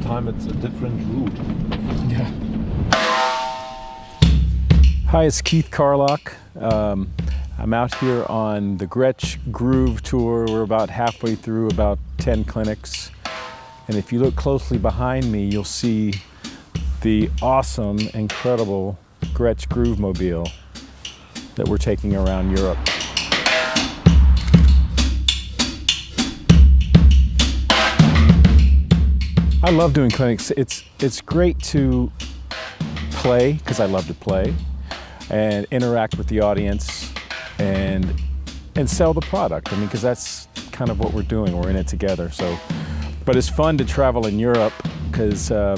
time it's a different route. Yeah. Hi, it's Keith Carlock. I'm out here on the Gretsch Groove Tour. We're about halfway through about 10 clinics. And if you look closely behind me, you'll see the awesome, incredible Gretsch Groove Mobile that we're taking around Europe. I love doing clinics. It's great to play, because I love to play, and interact with the audience and sell the product. I mean, because that's kind of what we're doing. We're in it together. So, but it's fun to travel in Europe because I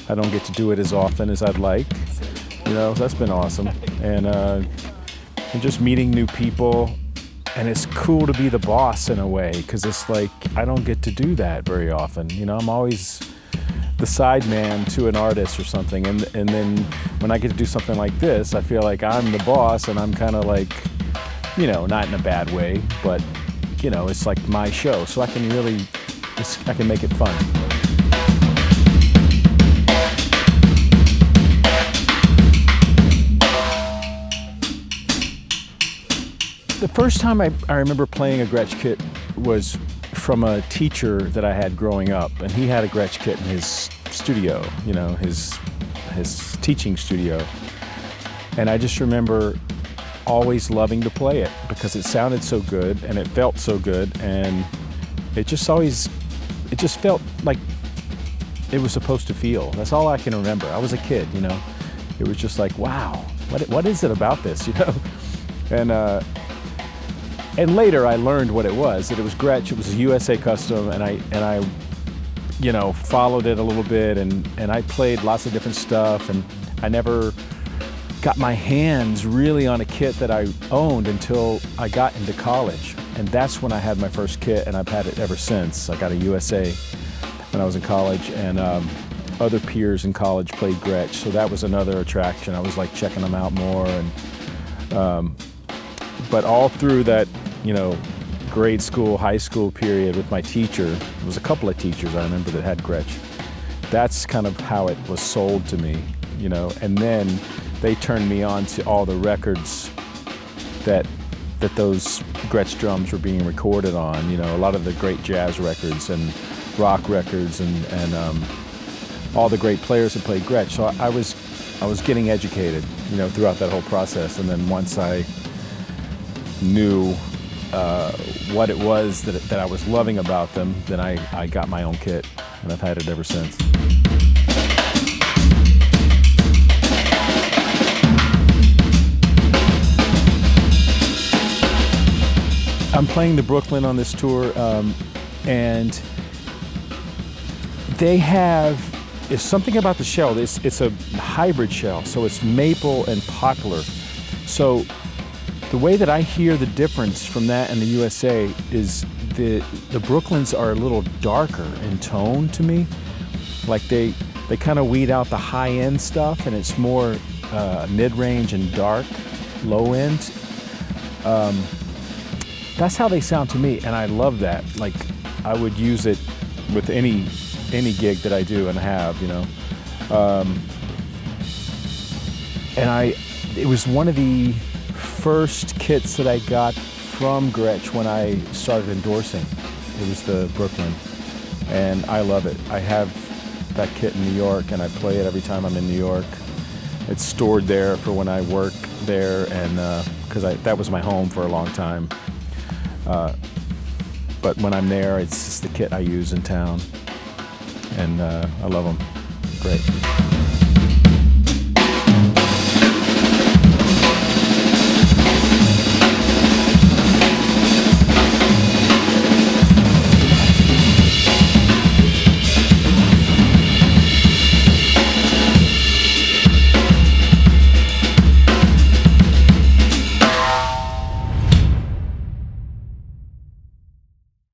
don't get to do it as often as I'd like. You know, that's been awesome. And just meeting new people. And it's cool to be the boss in a way, because it's like, I don't get to do that very often. You know, I'm always the side man to an artist or something. And then when I get to do something like this, I feel like I'm the boss, and I'm kind of like, you know, not in a bad way, but, you know, it's like my show. So I can really, I can make it fun. The first time I remember playing a Gretsch kit was from a teacher that I had growing up, and he had a Gretsch kit in his studio, you know, his teaching studio. And I just remember always loving to play it because it sounded so good and it felt so good, and it just felt like it was supposed to feel. That's all I can remember. I was a kid, you know. It was just like, wow, what is it about this, you know? And later I learned what it was, that it was Gretsch. It was a USA custom, and I you know, followed it a little bit, and I played lots of different stuff, and I never got my hands really on a kit that I owned until I got into college. And that's when I had my first kit, and I've had it ever since. I got a USA when I was in college, and other peers in college played Gretsch, so that was another attraction. I was like checking them out more, and but all through that, you know, grade school, high school period with my teacher, there was a couple of teachers I remember that had Gretsch. That's kind of how it was sold to me, you know, and then they turned me on to all the records that those Gretsch drums were being recorded on, you know, a lot of the great jazz records and rock records, and all the great players that played Gretsch. So I was getting educated, you know, throughout that whole process. And then once I knew what it was that I was loving about them, then I got my own kit, and I've had it ever since. I'm playing the Brooklyn on this tour, and they have, it's something about the shell. It's a hybrid shell, so it's maple and poplar. So the way that I hear the difference from that and the USA is the Brooklyns are a little darker in tone to me. Like they kind of weed out the high-end stuff, and it's more mid-range and dark, low-end. That's how they sound to me, and I love that. Like, I would use it with any gig that I do and have, you know. And it was one of the first kits that I got from Gretsch when I started endorsing. It was the Brooklyn, and I love it. I have that kit in New York, and I play it every time I'm in New York. It's stored there for when I work there, and because that was my home for a long time. But when I'm there, it's just the kit I use in town, and I love them. Great.